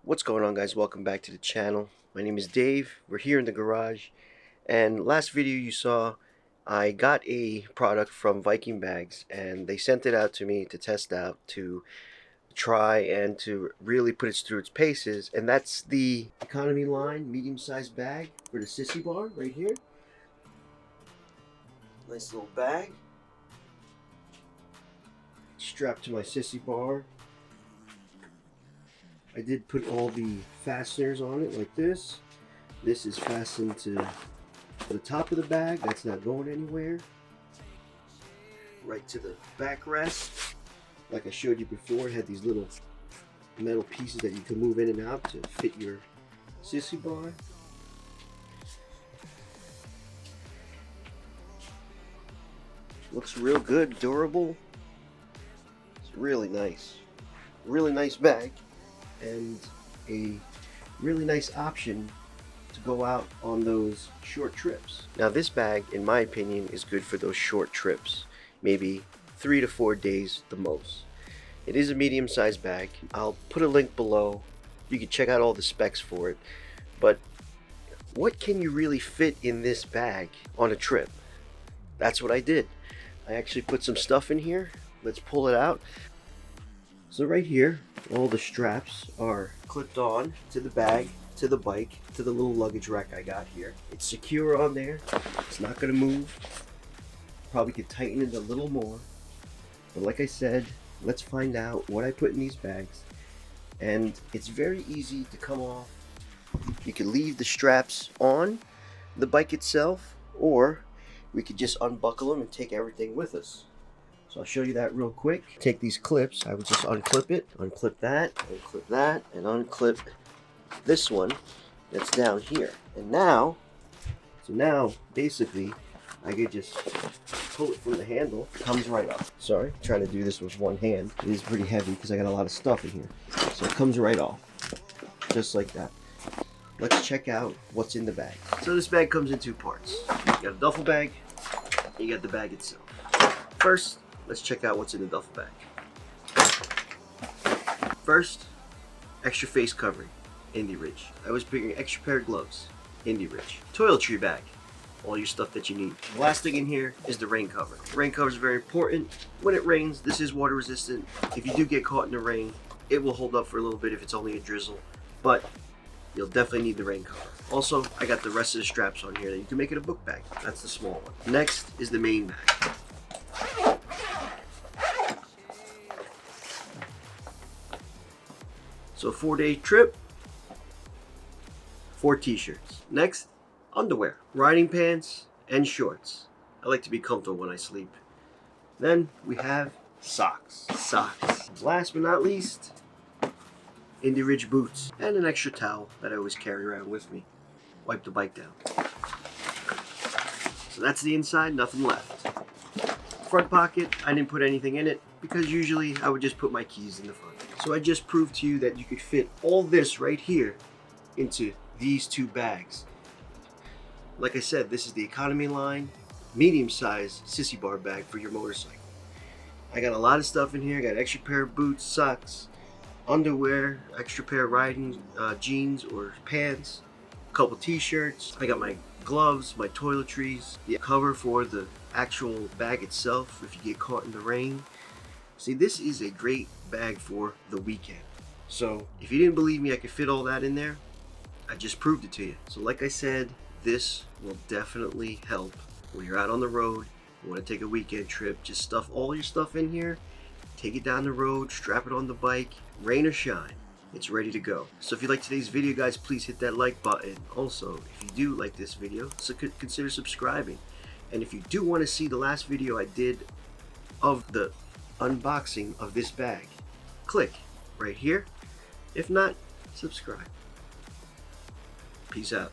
What's going on, guys? Welcome back to the channel. My name is Dave. We're here in the garage, and last video you saw I got a product from Viking Bags and they sent it out to me to test out, to try and to really put it through its paces, and that's the economy line medium-sized bag for the sissy bar right here. Nice little bag strapped to my sissy bar. I did put all the fasteners on it like this. This is fastened to the top of the bag. That's not going anywhere. Right to the backrest. Like I showed you before, it had these little metal pieces that you can move in and out to fit your sissy bar. Looks real good, durable. It's really nice. Really nice bag. And a really nice option to go out on those short trips. Now this bag, in my opinion, is good for those short trips, maybe 3 to 4 days the most. It is a medium-sized bag. I'll put a link below. You can check out all the specs for it. But what can you really fit in this bag on a trip? That's what I did. I actually put some stuff in here. Let's pull it out. So right here, all the straps are clipped on to the bag, to the bike, to the little luggage rack I got here. It's secure on there. It's not going to move. Probably could tighten it a little more. But like I said, let's find out what I put in these bags. And it's very easy to come off. You can leave the straps on the bike itself, or we could just unbuckle them and take everything with us. So I'll show you that real quick. Take these clips, I would just unclip it, unclip that, and unclip this one that's down here. And now, basically, I could just pull it from the handle. It comes right up. Sorry, I'm trying to do this with one hand. It is pretty heavy because I got a lot of stuff in here. So it comes right off, just like that. Let's check out what's in the bag. So this bag comes in two parts. You got a duffel bag, and you got the bag itself. First, let's check out what's in the duffel bag. First, extra face covering, Indy Ridge. I was bringing extra pair of gloves, Indy Ridge. Toiletry bag, all your stuff that you need. The last thing in here is the rain cover. Rain cover is very important. When it rains, this is water resistant. If you do get caught in the rain, it will hold up for a little bit if it's only a drizzle, but you'll definitely need the rain cover. Also, I got the rest of the straps on here that you can make it a book bag. That's the small one. Next is the main bag. So 4-day trip, 4 t-shirts. Next, underwear, riding pants, and shorts. I like to be comfortable when I sleep. Then we have socks. Last but not least, Indy Ridge boots, and an extra towel that I always carry around with me. Wipe the bike down. So that's the inside, nothing left. Front pocket, I didn't put anything in it because usually I would just put my keys in the front. So I just proved to you that you could fit all this right here into these two bags. Like I said, this is the economy line, medium-sized sissy bar bag for your motorcycle. I got a lot of stuff in here. I got an extra pair of boots, socks, underwear, extra pair of riding jeans or pants, a couple t-shirts. I got my gloves, my toiletries, the cover for the actual bag itself if you get caught in the rain. See, this is a great bag for the weekend. So if you didn't believe me I could fit all that in there, I just proved it to you. So like I said, this will definitely help when you're out on the road. You want to take a weekend trip, just stuff all your stuff in here, take it down the road, strap it on the bike, rain or shine, it's ready to go. So if you like today's video, guys, please hit that like button. Also, if you do like this video, so consider subscribing. And if you do want to see the last video I did of the unboxing of this bag, click right here. If not, subscribe. Peace out.